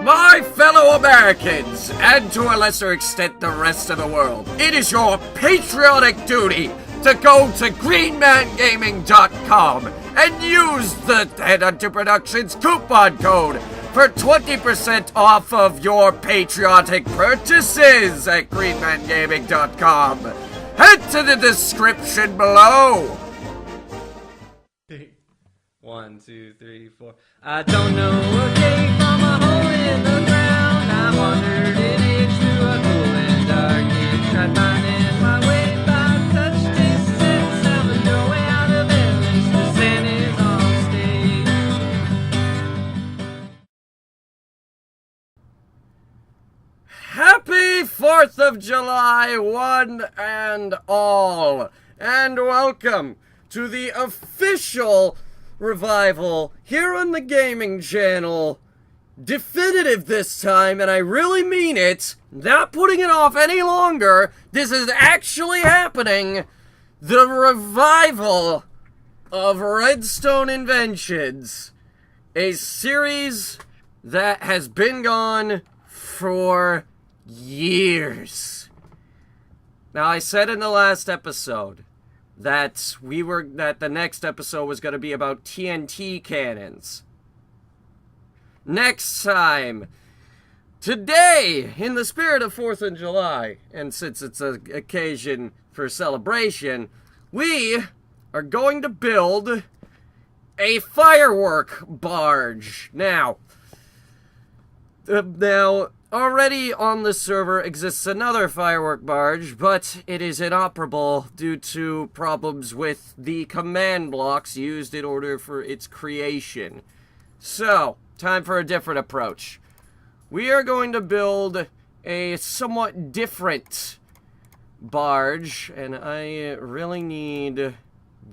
My fellow Americans, and to a lesser extent the rest of the world, it is your patriotic duty to go to greenmangaming.com and use the Headhunter Productions coupon code for 20% off of your patriotic purchases at greenmangaming.com. Head to the description below. 1, 2, 3, 4. I don't know a day from a hole in the ground. I wandered in age through a cool and dark age. Tried finding my way by touch, taste, and sound. But no way out of endless. The sand is on stage. Happy 4th of July, one and all. And welcome to the official revival here on the gaming channel. Definitive this time, and I really mean it. Not putting it off any longer. This is actually happening. The revival of Redstone Inventions, a series that has been gone for years. Now, I said in the last episode that the next episode was going to be about TNT cannons. Next time, today, in the spirit of 4th of July, and since it's an occasion for celebration, we are going to build a firework barge. Now, already on the server exists another firework barge, but it is inoperable due to problems with the command blocks used in order for its creation. So, time for a different approach. We are going to build a somewhat different barge, and I really need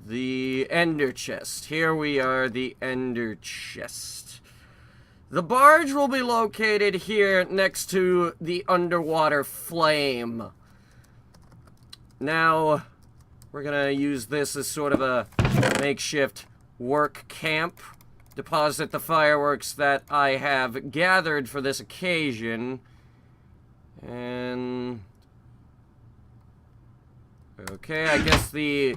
the ender chest. Here we are, the ender chest. The barge will be located here next to the underwater flame. Now, we're gonna use this as sort of a makeshift work camp. Deposit the fireworks that I have gathered for this occasion. And okay, I guess the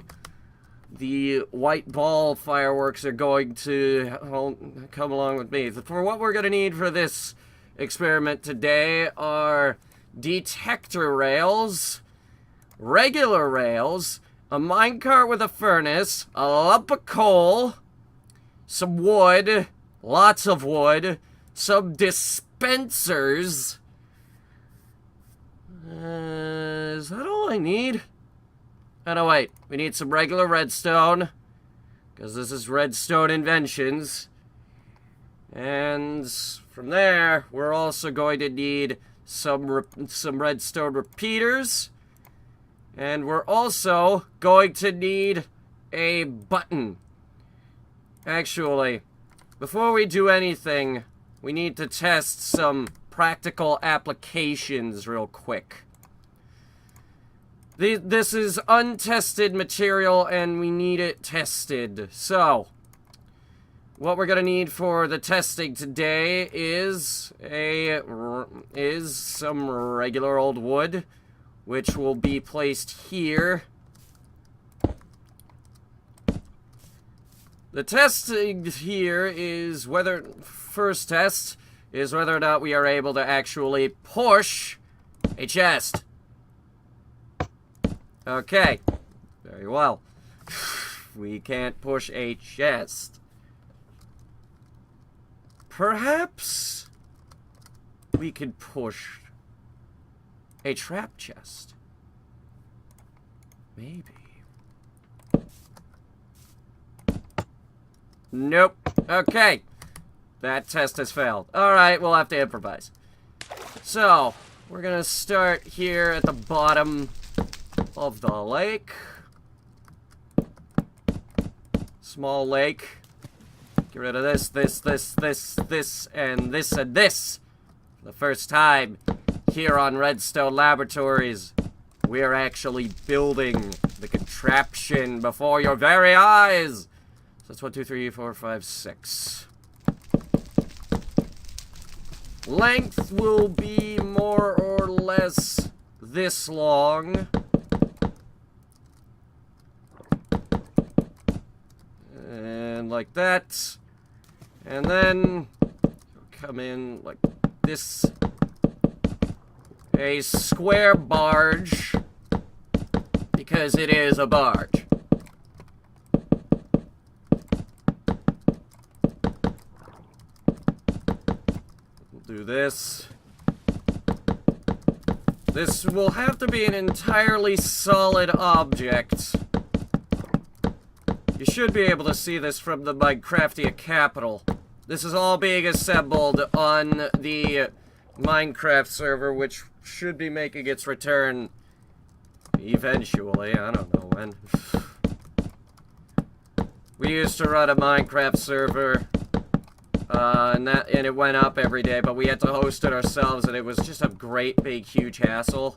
white ball fireworks are going to come along with me. For what we're going to need for this experiment today are detector rails, regular rails, a minecart with a furnace, a lump of coal, some wood, lots of wood, some dispensers. Is that all I need? Oh, no, wait. We need some regular redstone, because this is Redstone Inventions. And from there, we're also going to need some redstone repeaters. And we're also going to need a button. Actually, before we do anything, we need to test some practical applications real quick. This is untested material, and we need it tested. So, what we're gonna need for the testing today is some regular old wood, which will be placed here. The testing here is first test is whether or not we are able to actually push a chest. Okay, very well. We can't push a chest. Perhaps we could push a trap chest. Maybe. Nope. Okay. That test has failed. Alright, we'll have to improvise. So, we're gonna start here at the bottom of the lake. Small lake. Get rid of this, and this. For the first time here on Redstone Laboratories, we're actually building the contraption before your very eyes. So that's 1, 2, 3, 4, 5, 6. Length will be more or less this long. And like that. And then come in like this. A square barge. Because it is a barge. We'll do this. This will have to be an entirely solid object. You should be able to see this from the Minecraftia capital. This is all being assembled on the Minecraft server, which should be making its return eventually. I don't know when. We used to run a Minecraft server, and it went up every day, but we had to host it ourselves, and it was just a great, big, huge hassle.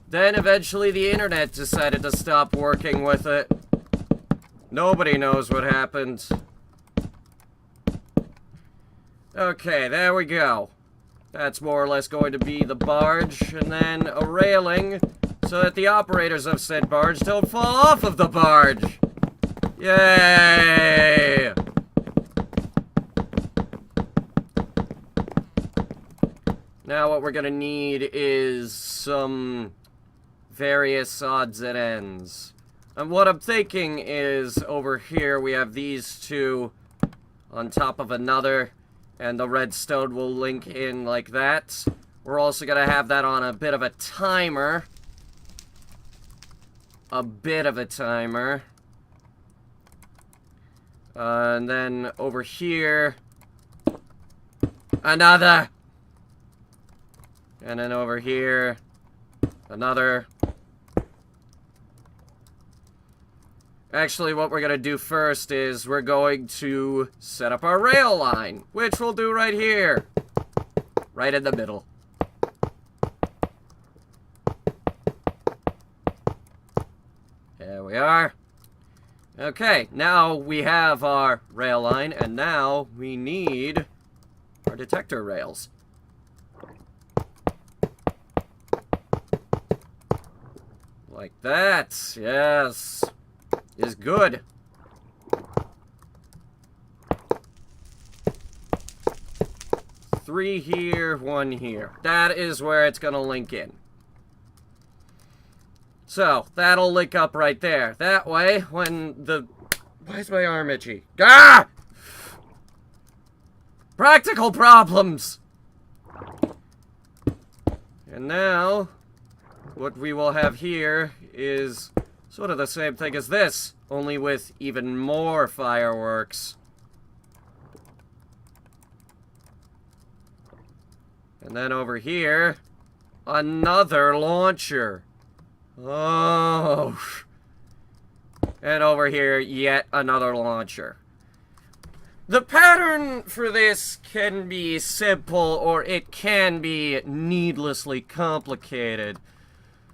Then eventually the internet decided to stop working with it. Nobody knows what happened. Okay, there we go. That's more or less going to be the barge, and then a railing, so that the operators of said barge don't fall off of the barge. Yay! Now what we're gonna need is some various odds and ends. And what I'm thinking is, over here we have these two on top of another, and the redstone will link in like that. We're also gonna have that on a bit of a timer. And then over here, another. And then over here, another. Actually, what we're gonna do first is we're going to set up our rail line, which we'll do right here. Right in the middle. There we are. Okay, now we have our rail line, and now we need our detector rails. Like that, yes. Is good. Three here, one here. That is where it's gonna link in. So, that'll link up right there. That way, when the... Why is my arm itchy? Ah! Practical problems! And now, what we will have here is sort of the same thing as this, only with even more fireworks. And then over here, another launcher. Oh. And over here, yet another launcher. The pattern for this can be simple, or it can be needlessly complicated.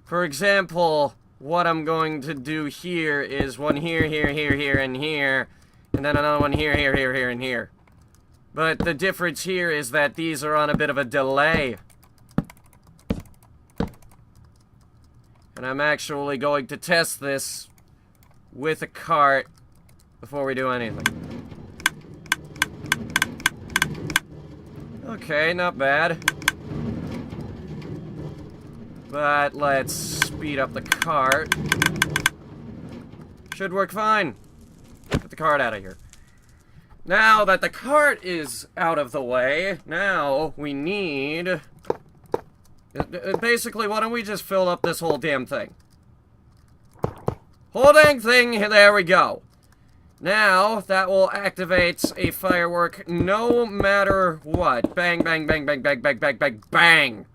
For example, what I'm going to do here is one here, here, here, here, and here, and then another one here, here, here, here, and here. But the difference here is that these are on a bit of a delay. And I'm actually going to test this with a cart before we do anything. Okay, not bad. But let's speed up the cart. Should work fine. Get the cart out of here. Now that the cart is out of the way, now we need... Basically, why don't we just fill up this whole damn thing? Whole dang thing, there we go. Now, that will activate a firework no matter what. Bang, bang, bang, bang, bang, bang, bang, bang, bang.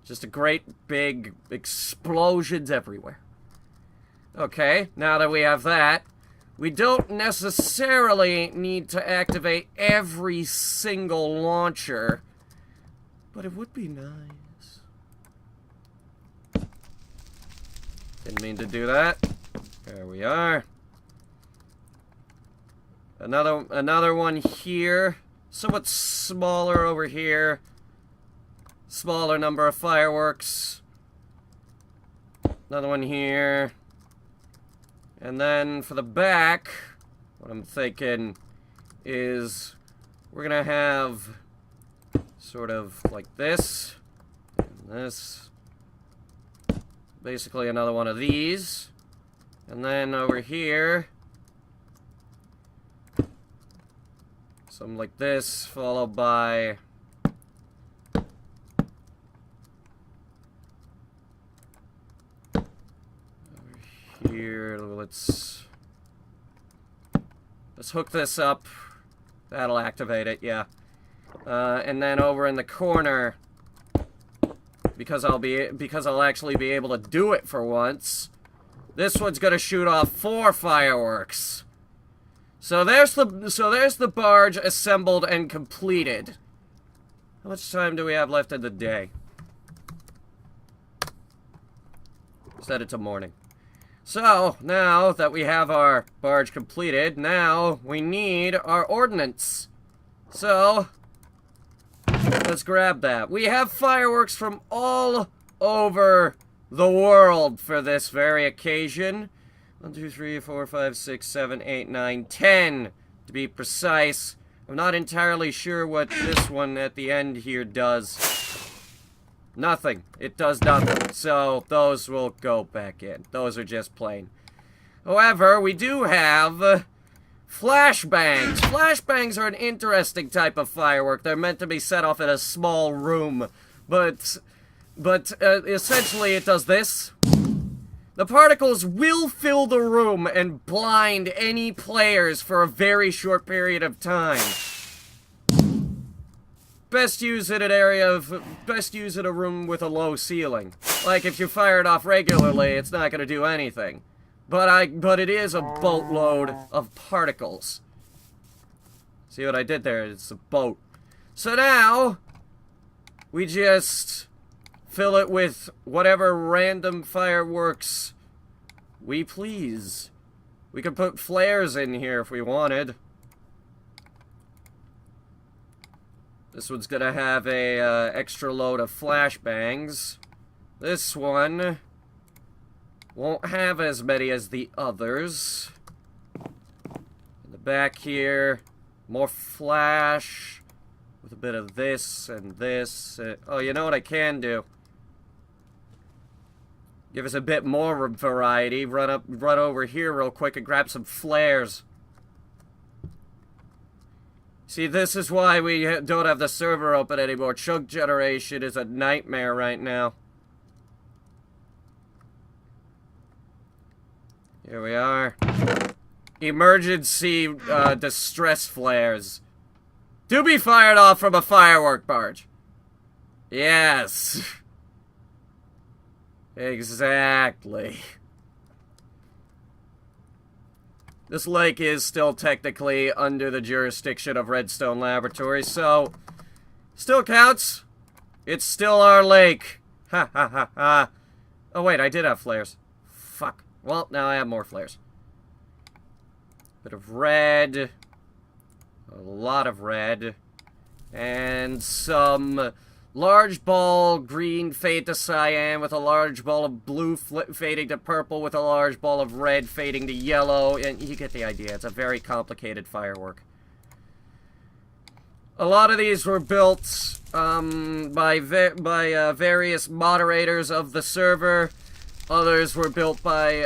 Just a great big explosions everywhere. Okay, now that we have that, we don't necessarily need to activate every single launcher. But it would be nice. Didn't mean to do that. There we are. Another one here. somewhat smaller over here. Smaller number of fireworks. Another one here. And then for the back, what I'm thinking is we're gonna have sort of like this. And this. Basically another one of these. And then over here, something like this, followed by over here. Let's hook this up. That'll activate it, yeah. And then over in the corner, because I'll actually be able to do it for once, this one's gonna shoot off 4 fireworks. So there's the barge assembled and completed. How much time do we have left in the day? Set it to morning. So, now that we have our barge completed, now we need our ordnance. So, let's grab that. We have fireworks from all over the world for this very occasion. 1, 2, 3, 4, 5, 6, 7, 8, 9, 10 to be precise. I'm not entirely sure what this one at the end here does. Nothing. It does nothing. So those will go back in. Those are just plain. However, we do have flashbangs. Flashbangs are an interesting type of firework. They're meant to be set off in a small room, but essentially it does this. The particles will fill the room and blind any players for a very short period of time. Best use in a room with a low ceiling. Like if you fire it off regularly, it's not going to do anything. But it is a boatload of particles. See what I did there? It's a boat. So now we just fill it with whatever random fireworks we please. We could put flares in here if we wanted. This one's gonna have a extra load of flashbangs. This one won't have as many as the others. In the back here, more flash with a bit of this and this. Oh, you know what I can do? Give us a bit more variety. Run over here real quick and grab some flares. See, this is why we don't have the server open anymore. Chunk generation is a nightmare right now. Here we are. Emergency distress flares. To be fired off from a firework barge. Yes. Exactly. This lake is still technically under the jurisdiction of Redstone Laboratories, so still counts. It's still our lake. Ha ha ha ha. Oh wait, I did have flares. Fuck. Well, now I have more flares. Bit of red. A lot of red. And some large ball green fade to cyan with a large ball of blue fading to purple with a large ball of red fading to yellow. And you get the idea. It's a very complicated firework. A lot of these were built by various moderators of the server. Others were built by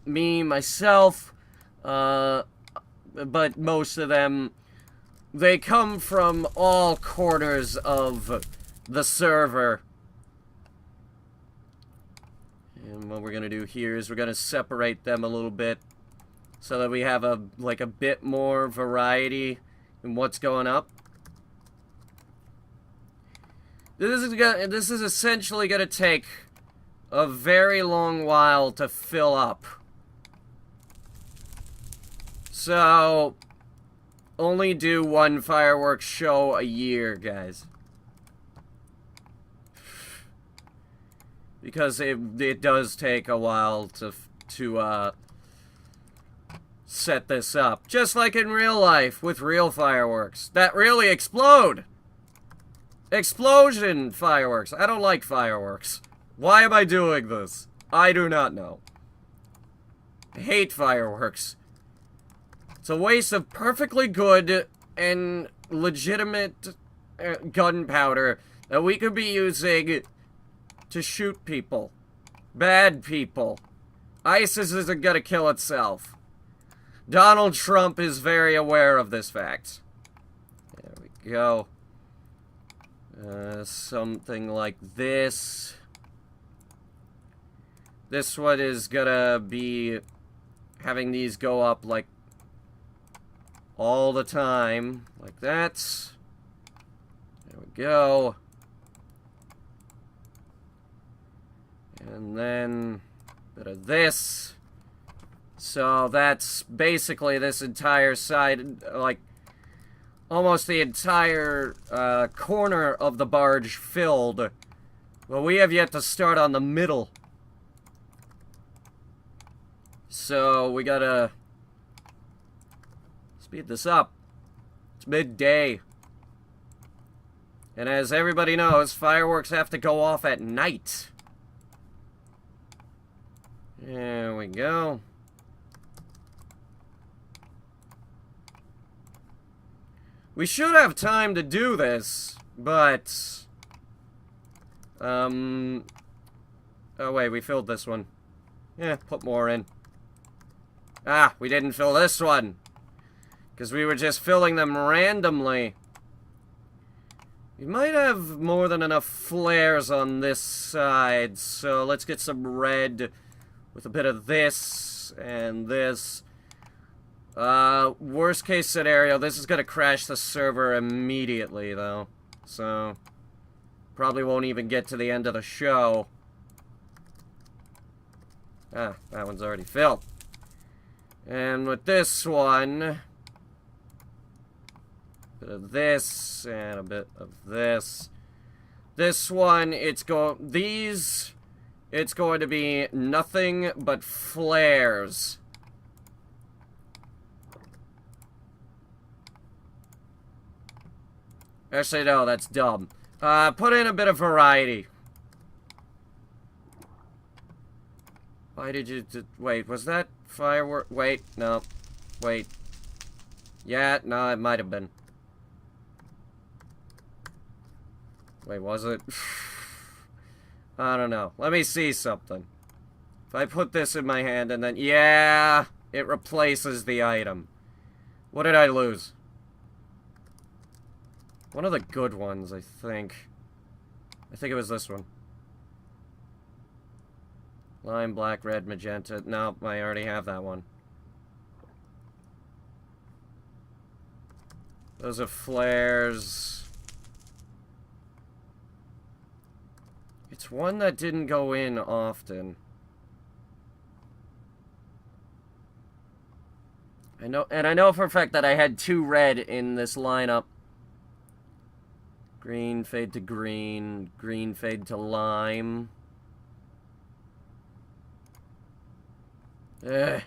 myself. But most of them, they come from all corners of the server. And what we're gonna do here is we're gonna separate them a little bit so that we have a bit more variety in what's going up. This is essentially gonna take a very long while to fill up. So only do one fireworks show a year, guys. Because it does take a while to set this up. Just like in real life with real fireworks that really explode. Explosion fireworks. I don't like fireworks. Why am I doing this? I do not know. I hate fireworks. It's a waste of perfectly good and legitimate gunpowder that we could be using to shoot people. Bad people. ISIS isn't gonna kill itself. Donald Trump is very aware of this fact. There we go. Something like this. This one is gonna be having these go up like all the time. Like that. There we go. And then a bit of this. So that's basically this entire side, like almost the entire corner of the barge filled. Well, we have yet to start on the middle. So we gotta speed this up. It's midday. And as everybody knows, fireworks have to go off at night. There we go. We should have time to do this, but... Oh wait, we filled this one. Yeah, put more in. Ah, we didn't fill this one. Because we were just filling them randomly. We might have more than enough flares on this side, so let's get some red with a bit of this and this. Worst case scenario, this is gonna crash the server immediately, though. So, probably won't even get to the end of the show. Ah, that one's already filled. And with this one, a bit of this and a bit of this. This one, it's going to be nothing but flares. Actually, no, that's dumb. Put in a bit of variety. Why did you... wait, was that firework? Wait, no. Wait. Yeah, no, it might have been. Wait, was it? I don't know. Let me see something. If I put this in my hand and then... yeah, it replaces the item. What did I lose? One of the good ones, I think. I think it was this one. Lime, black, red, magenta. No, I already have that one. Those are flares. It's one that didn't go in often. I know, and I know for a fact that I had 2 red in this lineup. Green, fade to green. Green, fade to lime. Ugh.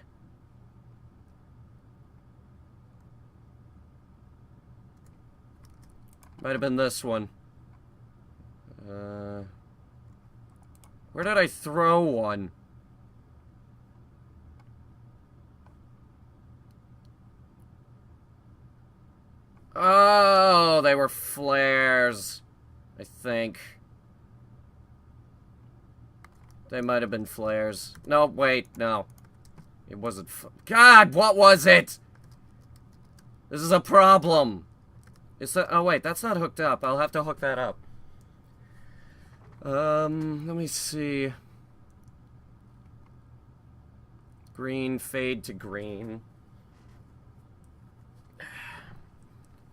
Might have been this one. Where did I throw one? Oh, they were flares, I think. They might have been flares. No, wait, no. It wasn't God, what was it? This is a problem. It's the... oh, wait, that's not hooked up. I'll have to hook that up. Let me see. Green, fade to green.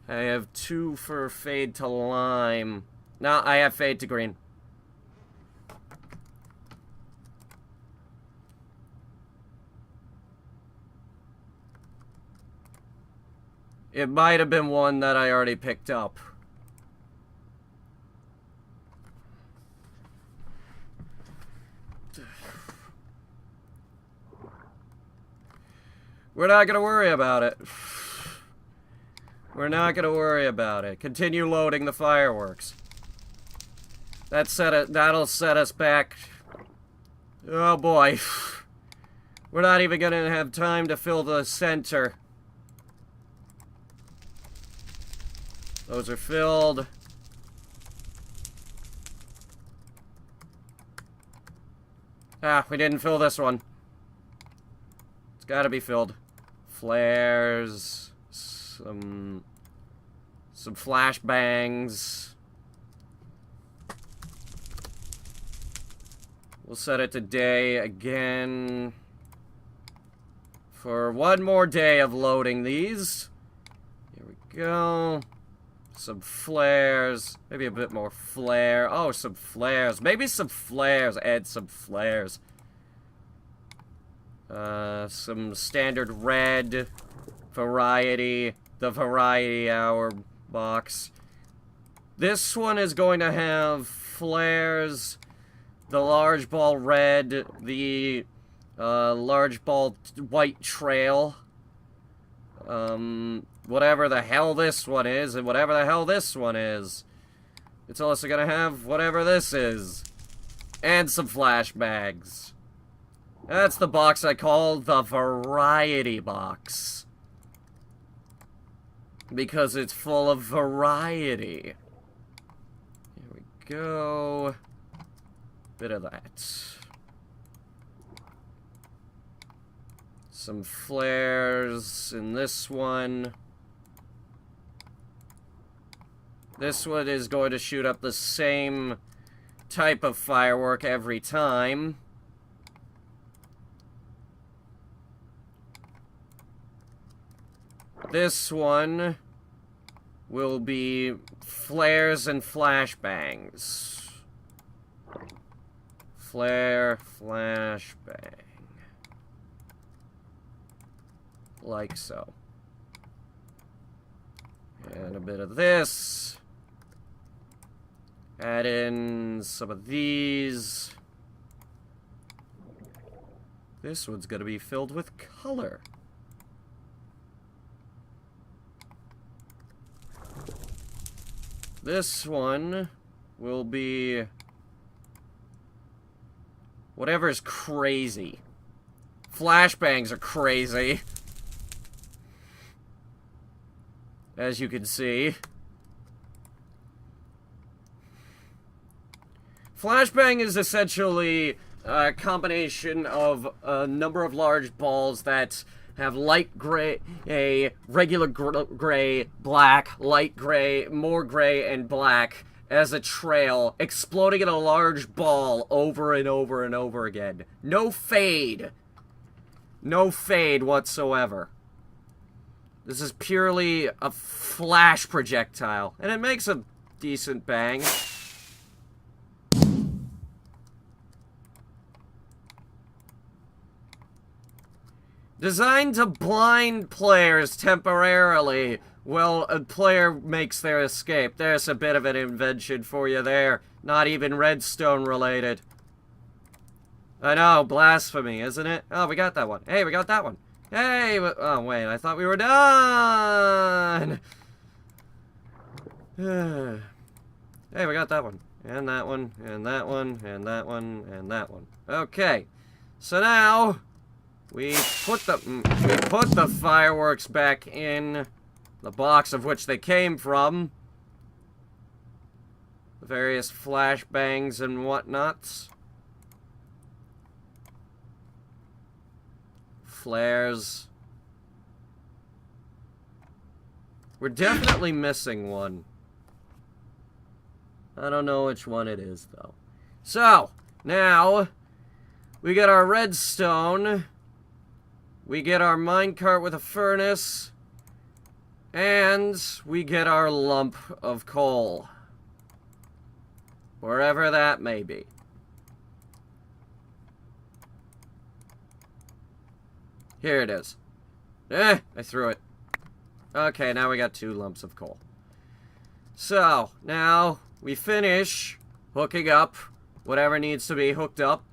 I have 2 for fade to lime. No, I have fade to green. It might have been one that I already picked up. We're not gonna worry about it. We're not gonna worry about it. Continue loading the fireworks. That'll set us back. Oh boy. We're not even gonna have time to fill the center. Those are filled. Ah, we didn't fill this one. It's gotta be filled. Flares. Some flashbangs. We'll set it to day again. For one more day of loading these. Here we go. Some flares. Maybe a bit more flare. Oh, some flares. Maybe some flares. Add some flares. Some standard red. Variety. The variety hour box. This one is going to have flares. The large ball red. The large ball white trail. Whatever the hell this one is, and whatever the hell this one is. It's also gonna have whatever this is. And some flashbangs. That's the box I call the variety box. Because it's full of variety. Here we go. Bit of that. Some flares in this one. This one is going to shoot up the same type of firework every time. This one will be flares and flashbangs. Flare, flashbang. Like so. And a bit of this. Add in some of these. This one's gonna be filled with color. This one will be whatever's crazy. Flashbangs are crazy. As you can see. Flashbang is essentially a combination of a number of large balls that have light gray, regular gray, black, light gray, more gray, and black as a trail, exploding in a large ball over and over and over again. No fade. No fade whatsoever. This is purely a flash projectile, and it makes a decent bang. Designed to blind players temporarily while a player makes their escape. There's a bit of an invention for you there. Not even Redstone related. I know, blasphemy, isn't it? Oh, we got that one. Hey, we got that one. Hey, oh wait, I thought we were done! Hey, we got that one. And that one, and that one, and that one, and that one. Okay, so now we put the fireworks back in the box of which they came from. The various flashbangs and whatnots. Flares. We're definitely missing one. I don't know which one it is, though. So, now, we get our redstone. We get our minecart with a furnace. And we get our lump of coal. Wherever that may be. Here it is. I threw it. Okay, now we got 2 lumps of coal. So, now we finish hooking up whatever needs to be hooked up.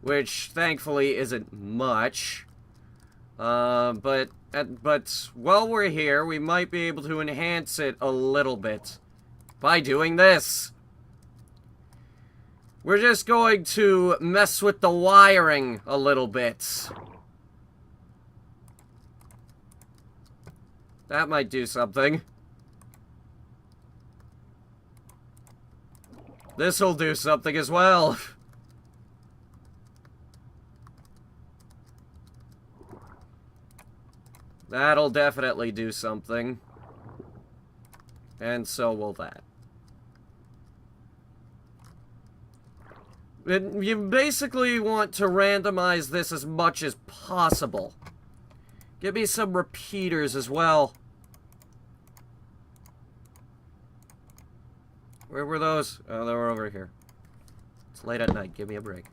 Which, thankfully, isn't much. But while we're here, we might be able to enhance it a little bit by doing this. We're just going to mess with the wiring a little bit. That might do something. This'll do something as well. That'll definitely do something. And so will that. You basically want to randomize this as much as possible. Give me some repeaters as well. Where were those? Oh, they were over here. It's late at night. Give me a break.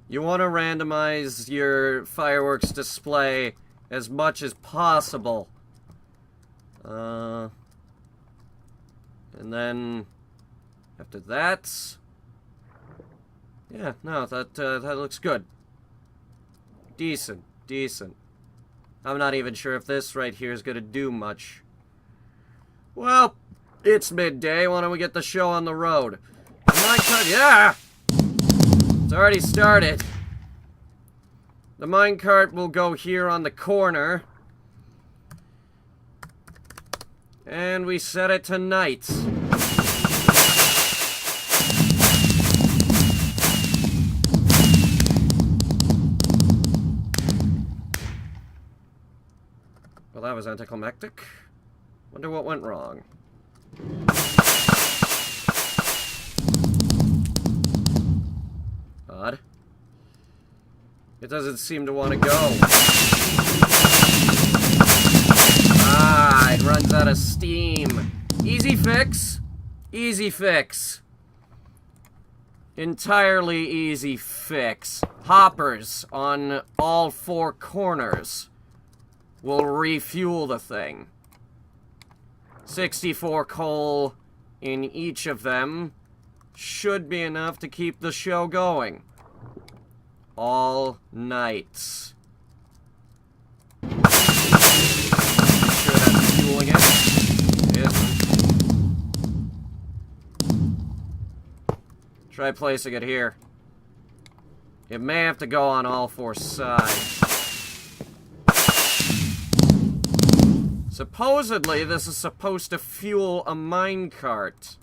You want to randomize your fireworks display as much as possible. And then after that, yeah, no, that looks good. Decent. I'm not even sure if this right here is gonna do much. Well, it's midday. Why don't we get the show on the road? Yeah! It's already started. The minecart will go here on the corner. And we set it to night. Well, that was anticlimactic. Wonder what went wrong. Odd. It doesn't seem to want to go. Ah, it runs out of steam. Easy fix. Easy fix. Entirely easy fix. Hoppers on all four corners will refuel the thing. 64 coal in each of them should be enough to keep the show going. All night. Make sure that's fueling it. It isn't. Try placing it here. It may have to go on all four sides. Supposedly, this is supposed to fuel a minecart.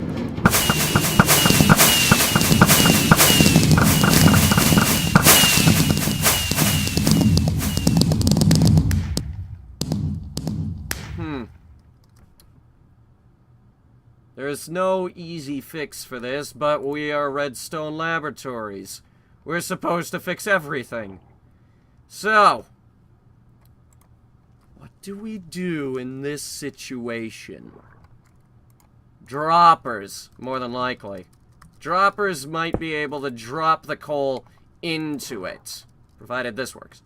There's no easy fix for this, but we are Redstone Laboratories. We're supposed to fix everything. So, what do we do in this situation? Droppers, more than likely. Droppers might be able to drop the coal into it, provided this works.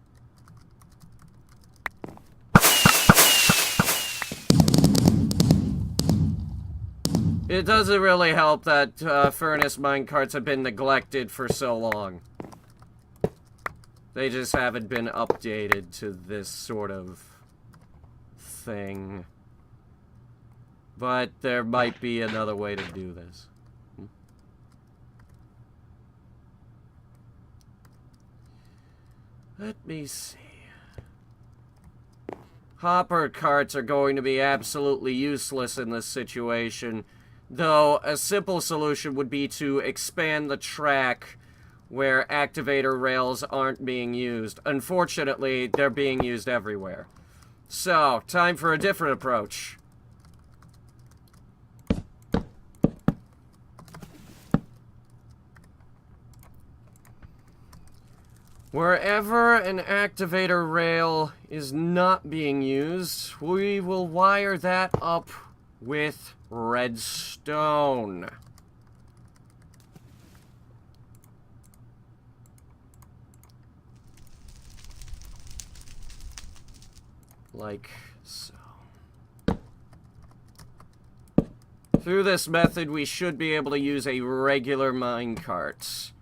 It doesn't really help that furnace minecarts have been neglected for so long. They just haven't been updated to this sort of thing. But there might be another way to do this. Let me see. Hopper carts are going to be absolutely useless in this situation. Though, a simple solution would be to expand the track where activator rails aren't being used. Unfortunately, they're being used everywhere. So, time for a different approach. Wherever an activator rail is not being used, we will wire that up with redstone. Like so. Through this method, we should be able to use a regular minecart.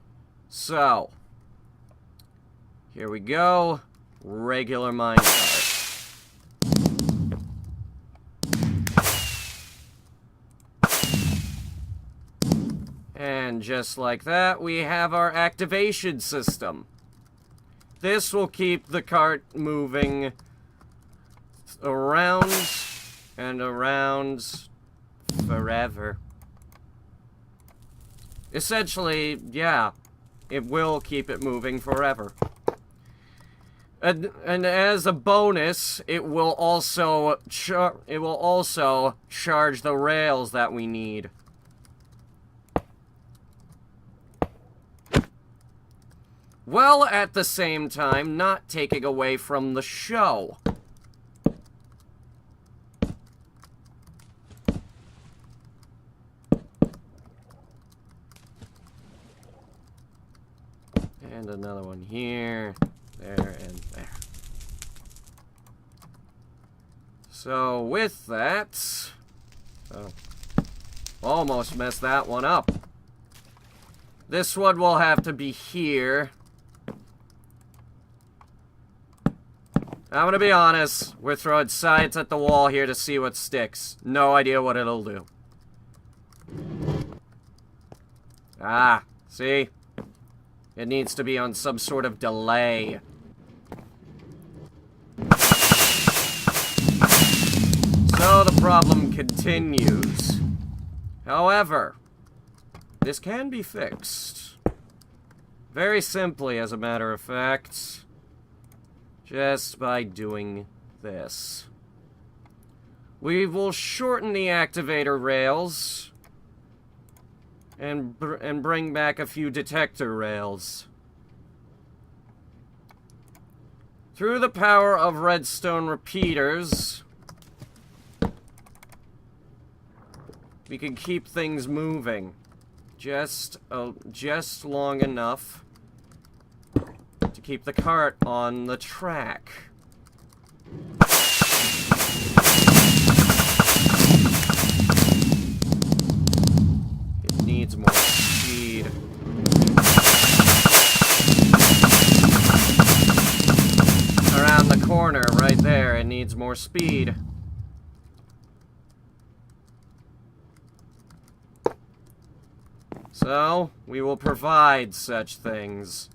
So, Here we go. Regular minecart. And just like that, we have our activation system. This will keep the cart moving around and around forever. Essentially, yeah, it will keep it moving forever. And as a bonus, it will also charge the rails that we need. While at the same time not taking away from the show. And another one here, there, and there. So with that, almost messed that one up. This one will have to be here. I'm gonna be honest, we're throwing science at the wall here to see what sticks. No idea what it'll do. Ah, see? It needs to be on some sort of delay. So the problem continues. However, this can be fixed. Very simply, as a matter of fact. Just by doing this. We will shorten the activator rails and bring back a few detector rails. Through the power of redstone repeaters, we can keep things moving just long enough to keep the cart on the track. It needs more speed. Around the corner, right there, it needs more speed. So, we will provide such things.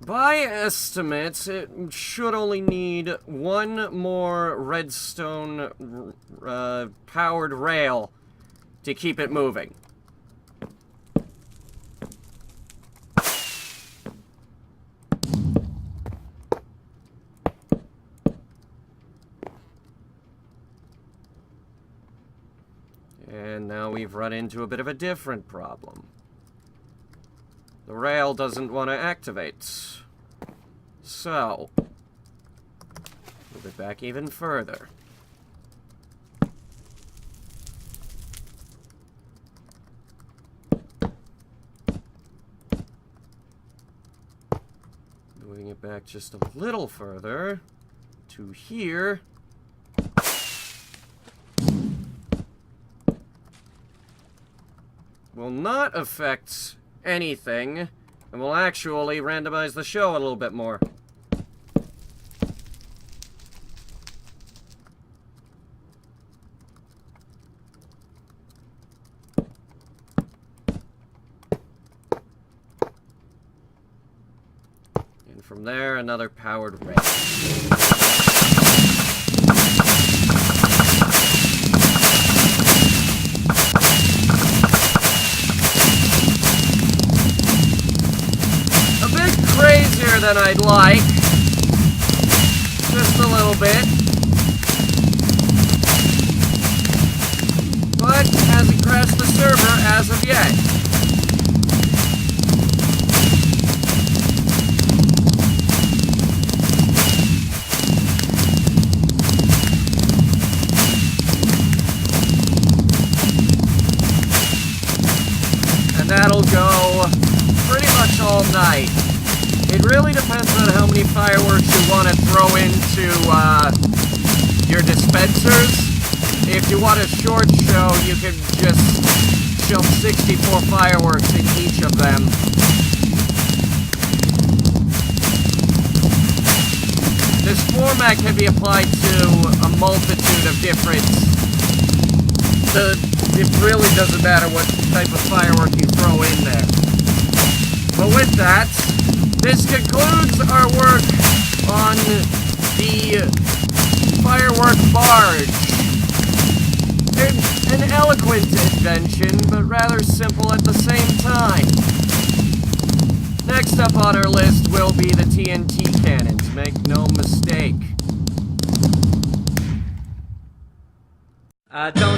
By estimates, it should only need one more redstone powered rail to keep it moving. And now we've run into a bit of a different problem. The rail doesn't want to activate. So, move it back even further. Moving it back just a little further to here. Will not affect anything, and will actually randomize the show a little bit more. And from there, another powered rail. Crazier than I'd like. Just a little bit. But hasn't crashed the server as of yet. And that'll go pretty much all night. It really depends on how many fireworks you want to throw into your dispensers. If you want a short show, you can just show 64 fireworks in each of them. This format can be applied to a multitude of different... It really doesn't matter what type of firework you throw in there. But with that, this concludes our work on the Firework Barge. An eloquent invention, but rather simple at the same time. Next up on our list will be the TNT cannons, make no mistake. Don't